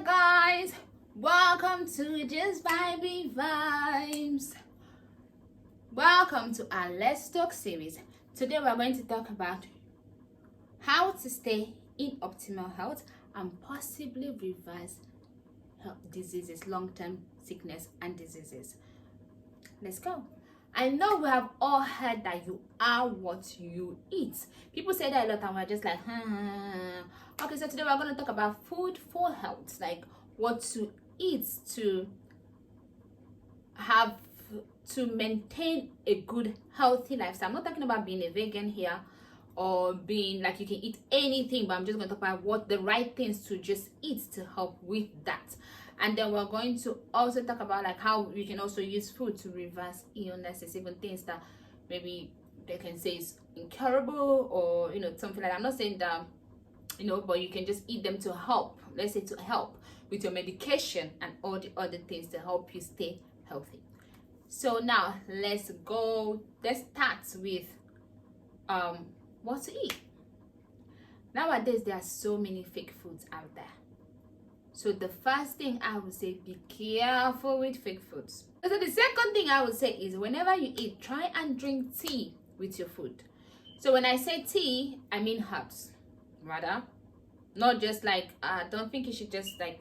guys, welcome to Just Vibey Vibes. Welcome to our Let's Talk series. Today we're going to talk about how to stay in optimal health and possibly reverse health diseases, long-term sickness and diseases. Let's go. I know we have all heard that you are what you eat. People say that a lot and we're just like, Okay, so today we're going to talk about food for health, like what to eat to have to maintain a good healthy lifestyle. I'm not talking about being a vegan here or being like you can eat anything, but I'm just going to talk about what the right things to just eat to help with that. And then we're going to also talk about like how you can also use food to reverse illnesses, even things that maybe they can say is incurable or something like that. I'm not saying that but you can just eat them to help, let's say to help with your medication and all the other things to help you stay healthy. So now let's start with what to eat. Nowadays there are so many fake foods out there. So the first thing I would say, be careful with fake foods. So the second thing I would say is whenever you eat, try and drink tea with your food. So when I say tea, I mean herbs, rather. Not just like, don't think you should just like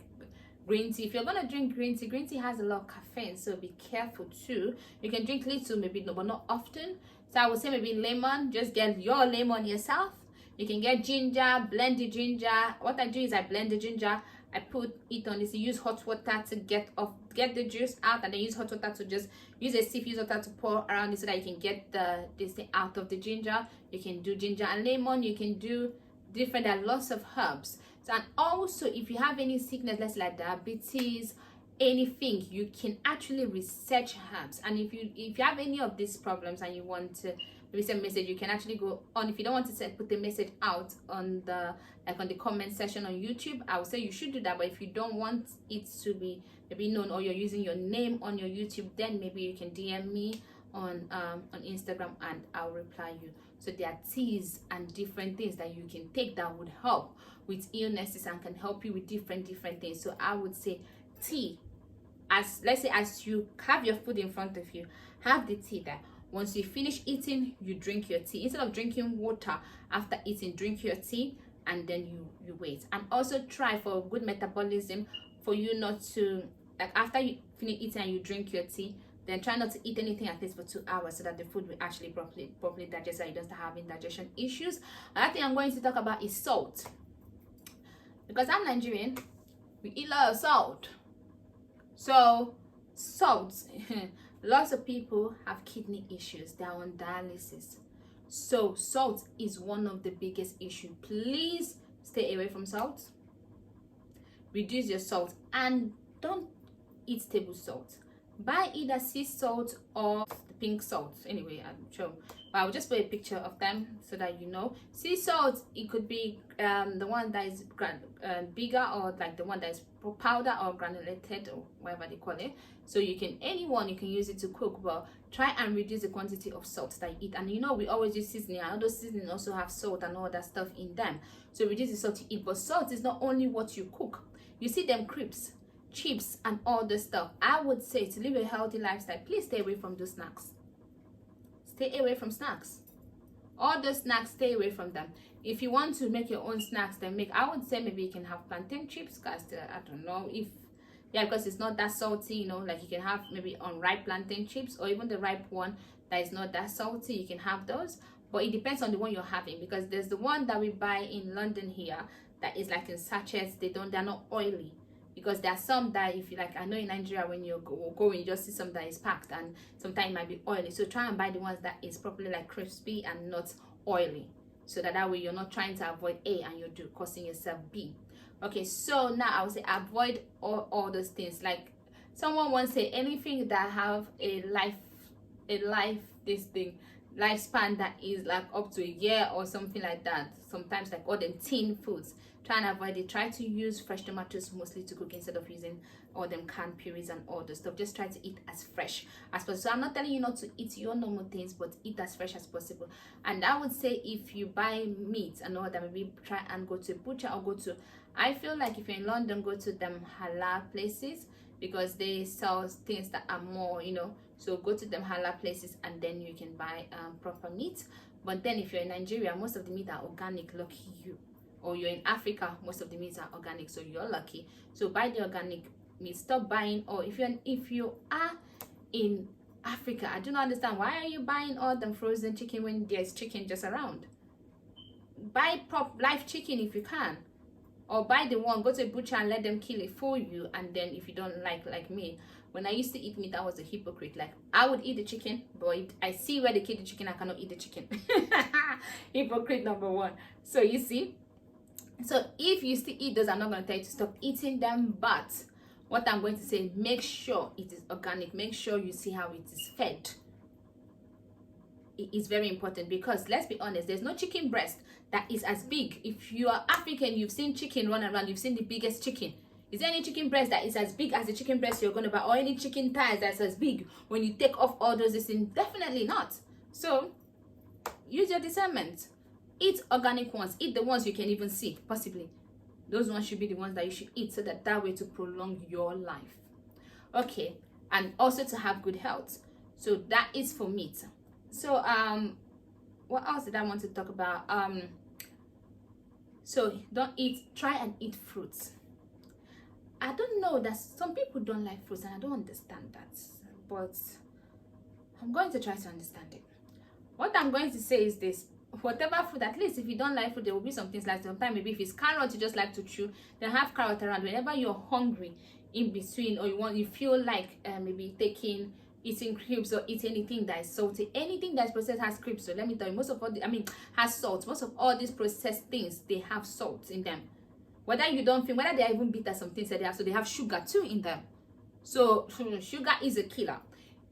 green tea. If you're going to drink green tea has a lot of caffeine, so be careful too. You can drink little, maybe no, but not often. So I would say maybe lemon, just get your lemon yourself. You can get ginger, blend the ginger. What I do is I blend the ginger, I put it on this, use hot water to get the juice out, and then use hot water to just use a sieve, use water to pour around it so that you can get this thing out of the ginger. You can do ginger and lemon, you can do different, there are lots of herbs. So, and also if you have any sickness, let's say like diabetes, anything, you can actually research herbs. And if you have any of these problems and you want to maybe send a message, you can actually go on. If you don't want to put the message out on the comment section on YouTube, I would say you should do that. But if you don't want it to be maybe known, or you're using your name on your YouTube, then maybe you can DM me on Instagram and I'll reply you. So there are teas and different things that you can take that would help with illnesses and can help you with different things. So I would say tea, as let's say as you have your food in front of you, have the tea there. Once you finish eating, you drink your tea. Instead of drinking water after eating, drink your tea and then you wait. And also try for good metabolism for you not to, like after you finish eating and you drink your tea, then try not to eat anything at least for 2 hours so that the food will actually properly digest, so you don't start having digestion issues. Another thing I'm going to talk about is salt. Because I'm Nigerian, we eat a lot of salt. So salt, lots of people have kidney issues, they're on dialysis. So salt is one of the biggest issues. Please stay away from salt. Reduce your salt and don't eat table salt. Buy either sea salt or the pink salt. Anyway, I'm sure, but I'll just put a picture of them so that you know. Sea salt, it could be the one that is bigger, or like the one that is powder or granulated or whatever they call it. So you can you can use it to cook, but try and reduce the quantity of salt that you eat. And we always use seasoning, and all those seasoning also have salt and all that stuff in them. So reduce the salt you eat. But salt is not only what you cook. You see them crisps, chips and all the stuff. I would say to live a healthy lifestyle, please stay away from those snacks. Stay away from snacks. All the snacks, stay away from them. If you want to make your own snacks, then I would say maybe you can have plantain chips, because I don't know if because it's not that salty, like you can have maybe unripe plantain chips, or even the ripe one that is not that salty, you can have those. But it depends on the one you're having, because there's the one that we buy in London here that is like in sachets. They're not oily. Because there are some that, if you like, I know in Nigeria when you're going, you just see some that is packed and sometimes it might be oily. So try and buy the ones that is properly like crispy and not oily, so that way you're not trying to avoid A and you're causing yourself B. Okay, so now I would say avoid all those things. Like someone once said, anything that have a lifespan that is like up to a year or something like that. Sometimes like all them tin foods, Try and avoid it. Try to use fresh tomatoes mostly to cook instead of using all them canned purees and all the stuff. Just try to eat as fresh as possible. So I'm not telling you not to eat your normal things, but eat as fresh as possible. And I would say if you buy meat and all that, maybe try and go to a butcher or go to, I feel like if you're in London, go to them halal places, because they sell things that are more, you know, so go to them halal places and then you can buy proper meat. But then if you're in Nigeria, most of the meat are organic, lucky you. Or you're in Africa, most of the meats are organic, so you're lucky. So buy the organic meat. Stop buying, or if you are in Africa, I do not understand, why are you buying all them frozen chicken when there's chicken just around? Buy live chicken if you can, or buy the one, go to a butcher and let them kill it for you. And then if you don't like me, when I used to eat meat, I was a hypocrite. Like, I would eat the chicken, but I see where they kill the chicken, I cannot eat the chicken. Hypocrite number one. So you see, so if you still eat those, I'm not going to tell you to stop eating them, but what I'm going to say, make sure it is organic. Make sure you see how it is fed. It is very important, because let's be honest, there's no chicken breast that is as big. If you are African, you've seen chicken run around, you've seen the biggest chicken. Is there any chicken breast that is as big as the chicken breast you're going to buy, or any chicken thighs that's as big when you take off all those things? Definitely not. So use your discernment. Eat organic ones. Eat the ones you can even see, possibly. Those ones should be the ones that you should eat, so that way to prolong your life. Okay, and also to have good health. So that is for meat. So what else did I want to talk about? So try and eat fruits. I don't know, that some people don't like fruits, and I don't understand that, but I'm going to try to understand it. What I'm going to say is this: whatever food, at least if you don't like food, there will be some things like, sometimes maybe if it's carrot you just like to chew, then have carrot around. Whenever you're hungry in between, or you feel like maybe eating crisps or eat anything that is salty, anything that's processed has crisps. So let me tell you, most of all has salt. Most of all these processed things, they have salt in them. Whether you don't feel, whether they are even bitter, some things that they have, so they have sugar too in them. So sugar is a killer.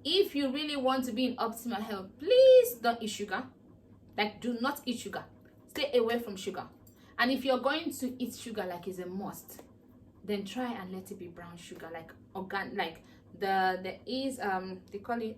If you really want to be in optimal health, please don't eat sugar. Like, do not eat sugar. Stay away from sugar. And if you're going to eat sugar like it's a must, then try and let it be brown sugar, like organic, like there is they call it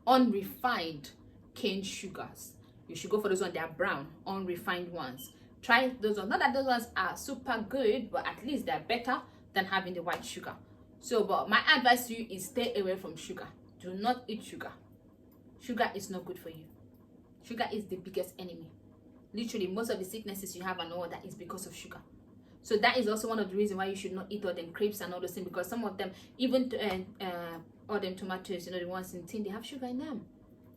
unrefined cane sugars. You should go for those ones. They are brown, unrefined ones. Try those ones. Not that those ones are super good, but at least they're better than having the white sugar. So, but my advice to you is stay away from sugar. Do not eat sugar. Sugar is not good for you. Sugar is the biggest enemy. Literally, most of the sicknesses you have and all that is because of sugar. So that is also one of the reasons why you should not eat all them crepes and all those things, because some of them, even all them tomatoes, you know, the ones in tin, they have sugar in them.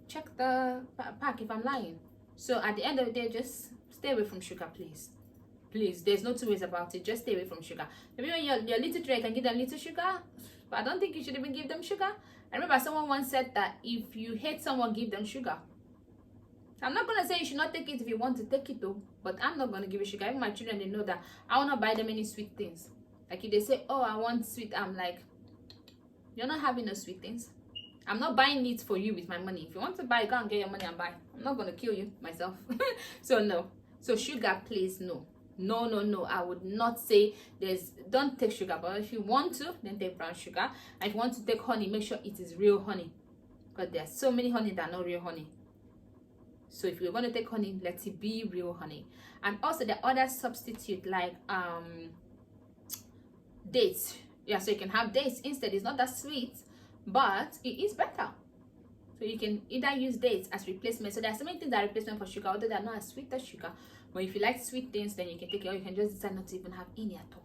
Check the pack if I'm lying. So at the end of the day, just stay away from sugar, please. Please, there's no two ways about it. Just stay away from sugar. Maybe when you're little children, you can give them little sugar, but I don't think you should even give them sugar. I remember someone once said that if you hate someone, give them sugar. I'm not going to say you should not take it if you want to take it though, but I'm not going to give you sugar. Even my children, they know that I will not buy them any sweet things. Like if they say, oh, I want sweet, I'm like, you're not having no sweet things. I'm not buying it for you with my money. If you want to buy, go and get your money and buy. I'm not going to kill you myself. So no. So sugar, please, no. No, I would not say don't take sugar, but if you want to, then take brown sugar. And if you want to take honey, make sure it is real honey, because there are so many honey that are not real honey. So if you're going to take honey, let it be real honey. And also the other substitute, like dates. Yeah, so you can have dates instead. It's not that sweet, but it is better. So you can either use dates as replacement. So there are so many things that are replacement for sugar, although they're not as sweet as sugar. But if you like sweet things, then you can take it, or you can just decide not to even have any at all.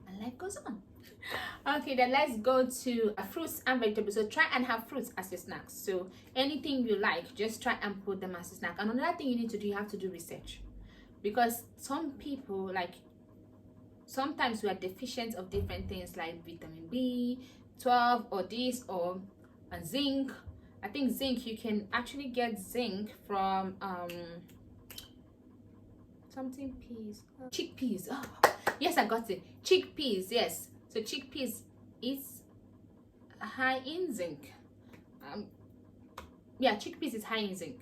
And life goes on. Okay, then let's go to fruits and vegetables. So try and have fruits as your snacks. So anything you like, just try and put them as a snack. And another thing you need to do, you have to do research. Because some people, like, sometimes we are deficient of different things like vitamin B12 or this or zinc. I think zinc, you can actually get zinc from something peas, chickpeas. Oh yes, I got it. Chickpeas, yes. So chickpeas is high in zinc. Yeah, chickpeas is high in zinc.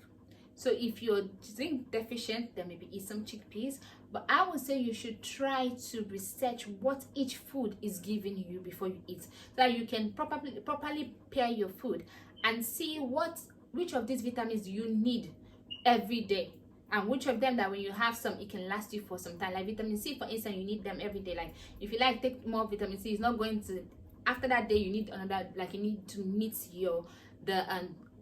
So if you're zinc deficient, then maybe eat some chickpeas. But I would say you should try to research what each food is giving you before you eat, so that you can properly pair your food and see which of these vitamins you need every day, and which of them that when you have some, it can last you for some time. Like vitamin C, for instance, you need them every day. Like if you like take more vitamin C, it's not going to, after that day you need another, like you need to meet the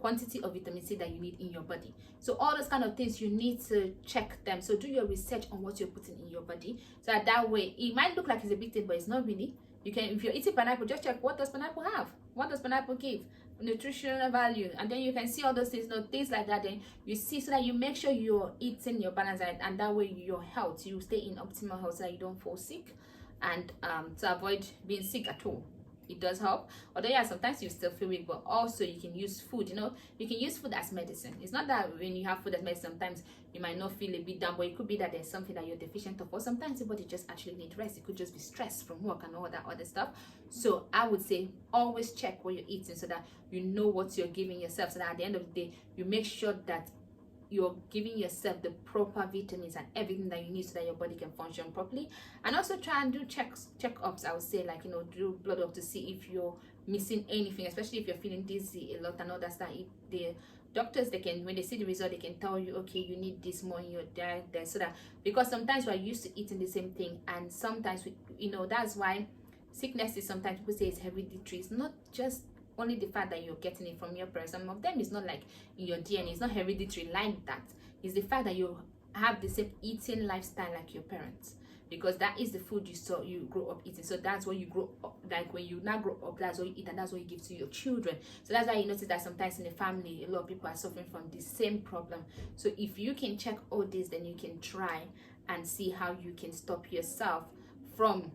quantity of vitamin C that you need in your body. So all those kind of things, you need to check them. So do your research on what you're putting in your body, so that way it might look like it's a big thing, but it's not really. You can, if you're eating pineapple, just check what does pineapple have, what does pineapple give, nutritional value, and then you can see all those things, things like that. Then you see, so that you make sure you're eating your balance diet, and that way your health, you stay in optimal health, so that you don't fall sick, and to avoid being sick at all. It does help, although yeah, sometimes you still feel weak, but also you can use food, you can use food as medicine. It's not that when you have food as medicine, sometimes you might not feel a bit down, but it could be that there's something that you're deficient of, or sometimes your body just actually needs rest. It could just be stress from work and all that other stuff. So I would say always check what you're eating, so that you know what you're giving yourself, so that at the end of the day you make sure that you're giving yourself the proper vitamins and everything that you need, so that your body can function properly. And also try and do checkups. I would say, like, do blood work to see if you're missing anything, especially if you're feeling dizzy a lot and all that stuff. If the doctors, they can, when they see the result, they can tell you, okay, you need this more in your diet there, so that, because sometimes we're used to eating the same thing, and sometimes that's why sickness is, sometimes people say it's hereditary. It's not just only the fact that you're getting it from your parents. Some of them is not like in your DNA, it's not hereditary like that. It's the fact that you have the same eating lifestyle like your parents, because that is the food you grow up eating. So that's what you grow up, like when you now grow up, that's what you eat, and that's what you give to your children. So that's why you notice that sometimes in the family, a lot of people are suffering from the same problem. So if you can check all this, then you can try and see how you can stop yourself from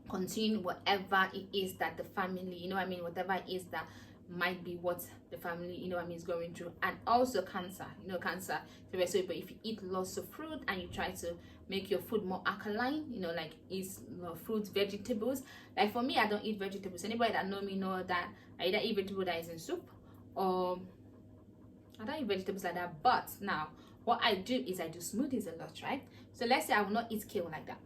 continue whatever it is that the family, whatever it is that might be what the family, is going through. And also cancer, cancer. So if you eat lots of fruit and you try to make your food more alkaline, like eat fruits, vegetables. Like for me, I don't eat vegetables. Anybody that know me know that I either eat vegetable that is in soup, or I don't eat vegetables like that. But now what I do is I do smoothies a lot, right? So let's say I will not eat kale like that,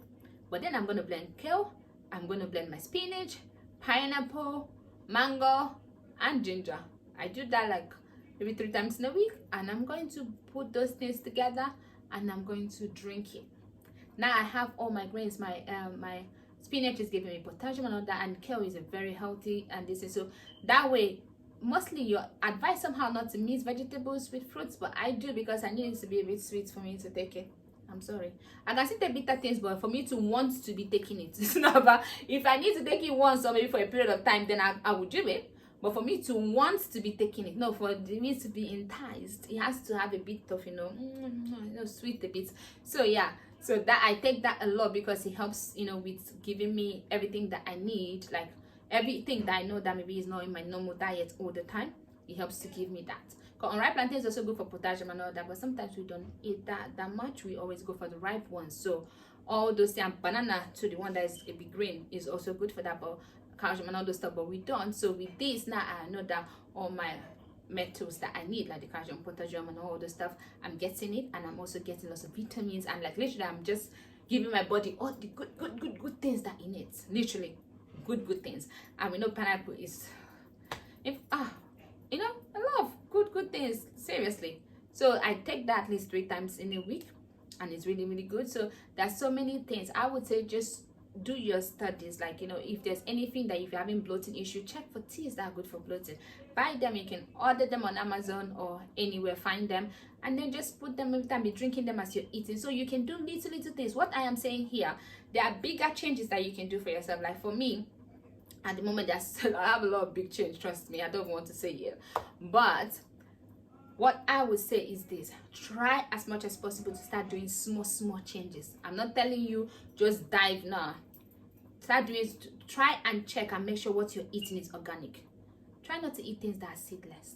but then I'm going to blend kale, I'm going to blend my spinach, pineapple, mango, and ginger. I do that like maybe 3 times in a week, and I'm going to put those things together and I'm going to drink it. Now I have all my grains. My spinach is giving me potassium and all that, and kale is a very healthy, and this is, so that way mostly you're advised somehow not to mix vegetables with fruits, but I do, because I need it to be a bit sweet for me to take it. I'm sorry, I can still take bitter things, but for me to want to be taking it, it's not about, if I need to take it once or maybe for a period of time, then I would do it. But for me to want to be taking it, no, for me to be enticed, it has to have a bit of sweet a bit. So yeah, so that I take that a lot, because it helps with giving me everything that I need, like everything that I know that maybe is not in my normal diet all the time. It helps to give me that. Unripe plantain is also good for potassium and all that, but sometimes we don't eat that much. We always go for the ripe ones. So all those things, banana to the one that is a bit green is also good for that, but calcium and all those stuff, but we don't. So with this now, I know that all my metals that I need, like the calcium, potassium, and all the stuff, I'm getting it, and I'm also getting lots of vitamins, and like literally I'm just giving my body all the good things that it needs. Literally good things. And we know pineapple is, I love good things, seriously. So I take that at least 3 times in a week, and it's really good. So there's so many things. I would say just do your studies, like if there's anything that, if you're having bloating issue, check for teas that are good for bloating. Buy them. You can order them on Amazon or anywhere, find them, and then just put them every time, be drinking them as you're eating. So you can do little things. What I am saying here, there are bigger changes that you can do for yourself. Like for me at the moment, I have a lot of big change, trust me. I don't want to say it, but what I would say is this: try as much as possible to start doing small changes. I'm not telling you just dive now. Start doing, try and check and make sure what you're eating is organic. Try not to eat things that are seedless.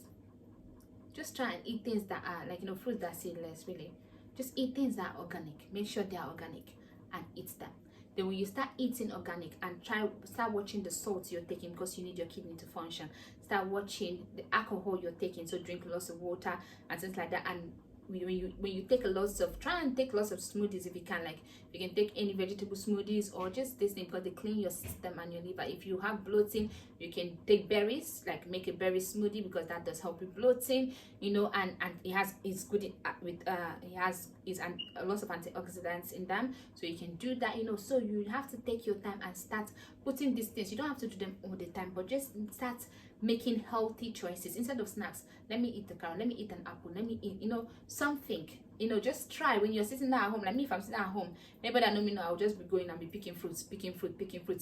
Just try and eat things that are like fruits that are seedless. Really, just eat things that are organic. Make sure they are organic and eat them. Then when you start eating organic, and start watching the salt you're taking, because you need your kidney to function. Start watching the alcohol you're taking, so drink lots of water and things like that, and when you take try and take lots of smoothies if you can. Like you can take any vegetable smoothies or just this thing, because they clean your system and your liver. If you have bloating, you can take berries, like make a berry smoothie, because that does help with bloating, you know. And it's good with it has a lot of antioxidants in them, so you can do that, you know. So you have to take your time and start putting these things. You don't have to do them all the time, but just start making healthy choices. Instead of snacks, let me eat the carrot, let me eat an apple, let me eat, you know, something. You know, just try when you're sitting at home. Like me, if I'm sitting at home, maybe that know me know, I'll just be going and be picking fruits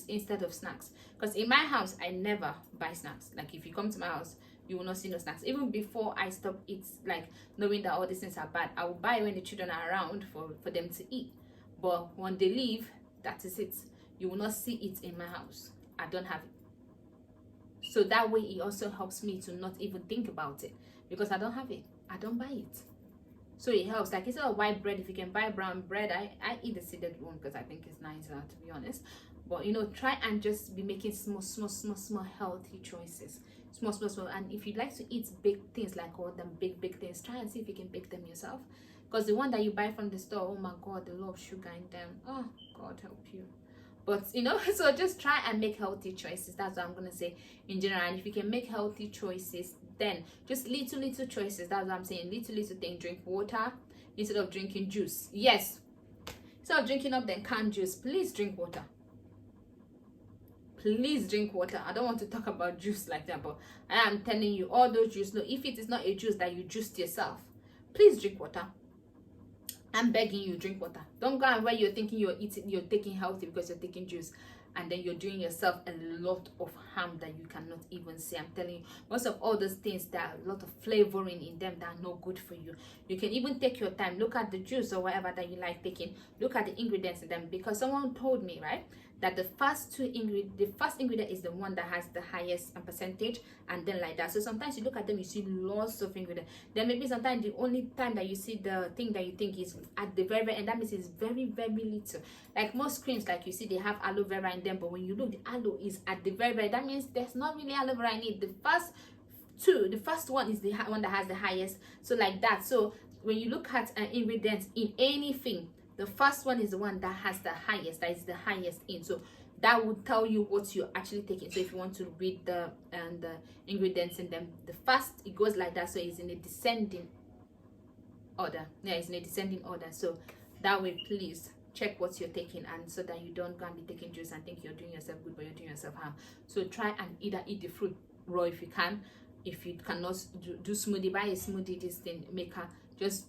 instead of snacks. Because in my house, I never buy snacks. Like if you come to my house, you will not see no snacks. Even before I stop eat, like knowing that all these things are bad, I will buy when the children are around for them to eat. But when they leave, that is it. You will not see it in my house. I don't have it. So that way it also helps me to not even think about it, because I don't have it. I don't buy it. So it helps. Like instead of white bread, if you can buy brown bread, I eat the seeded one because I think it's nicer, to be honest. But you know, try and just be making small healthy choices. Small. And if you like to eat big things, like all them big things, try and see if you can bake them yourself. Because the one that you buy from the store, oh my god, the lot of sugar in them. Oh god help you. But you know, so just try and make healthy choices. That's what I'm gonna say in general. And if you can make healthy choices, then just little choices. That's what I'm saying. Little thing. Drink water instead of drinking juice. Yes, instead of drinking up then canned juice, please drink water. Please drink water. I don't want to talk about juice like that, but I am telling you, all those juice. No, if it is not a juice that you juiced yourself, please drink water. I'm begging you, drink water. Don't go and where you're thinking you're taking healthy because you're taking juice, and then you're doing yourself a lot of harm that you cannot even see. I'm telling you, most of all those things, there are a lot of flavoring in them that are not good for you. You can even take your time, look at the juice or whatever that you like taking, look at the ingredients in them, because someone told me, right, that the first ingredient is the one that has the highest percentage, and then like that. So sometimes you look at them, you see lots of ingredients. Then maybe sometimes the only time that you see the thing that you think is at the very end, that means it's very little. Like most creams, like you see they have aloe vera in them, but when you look, the aloe is at the very that means there's not really aloe vera in it. The first one is the one that has the highest. So like that. So when you look at ingredients in anything, the first one is the one that has the highest, that is the highest in. So that would tell you what you're actually taking. So if you want to read the ingredients in them, the first, it goes like that. So it's in a descending order. Yeah, it's in a descending order. So that way, please check what you're taking, and so that you don't go and be taking juice and think you're doing yourself good, but you're doing yourself harm. So try and either eat the fruit raw if you can. If you cannot do smoothie, buy a smoothie this thing maker. Just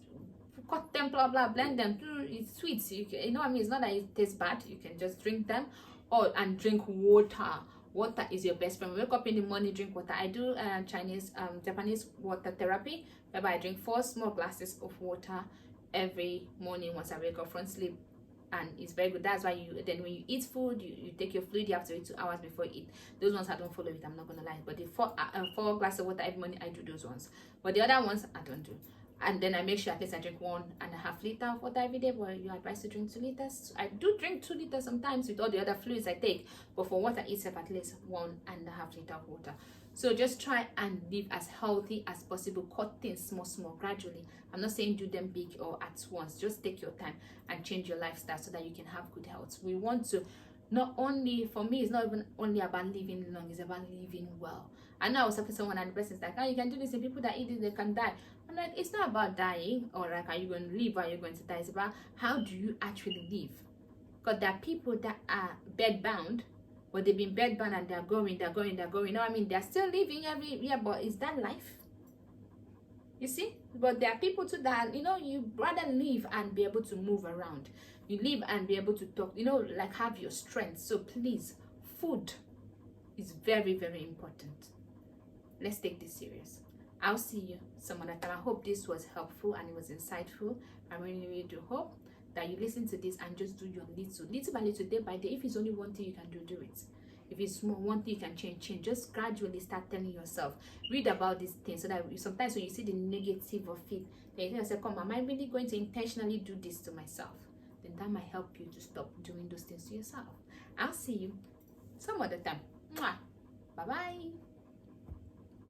cut them, blend them. It's sweet. You know what I mean? It's not that it tastes bad. You can just drink them, and drink water. Water is your best friend. Wake up in the morning, drink water. I do Japanese water therapy, whereby I drink 4 small glasses of water every morning once I wake up from sleep, and it's very good. That's why when you eat food, you take your fluid, you have to wait 2 hours before you eat. Those ones I don't follow it, I'm not gonna lie. But the 4 glasses of water every morning, I do those ones. But the other ones I don't do. And then I make sure at least I drink 1.5 liters of water every day. But you advise to drink 2 liters. I do drink 2 liters sometimes with all the other fluids I take, but for water itself, at least 1.5 liters of water. So just try and live as healthy as possible. Cut things small, gradually. I'm not saying do them big or at once. Just take your time and change your lifestyle so that you can have good health. We want to, not only, for me, it's not even only about living long, it's about living well. I know I was talking to someone and the person's like, oh, you can do this, and people that eat this, they can die. I'm like, it's not about dying, or like, are you going to live or are you going to die? It's about how do you actually live. Because there are people that are bed-bound, but they've been bed-bound and they're going. You know what I mean? They're still living every year, but is that life? You see? But there are people too that, you know, you rather live and be able to move around. You live and be able to talk, you know, like have your strength. So please, food is very important. Let's take this serious. I'll see you some other time. I hope this was helpful and it was insightful. I really do hope that you listen to this and just do your little by little, day by day. If it's only one thing you can do it. If it's small, one thing you can change. Just gradually start telling yourself. Read about these things so that sometimes when you see the negative of it, then you tell yourself, come, am I really going to intentionally do this to myself? Then that might help you to stop doing those things to yourself. I'll see you some other time. Mwah. Bye-bye.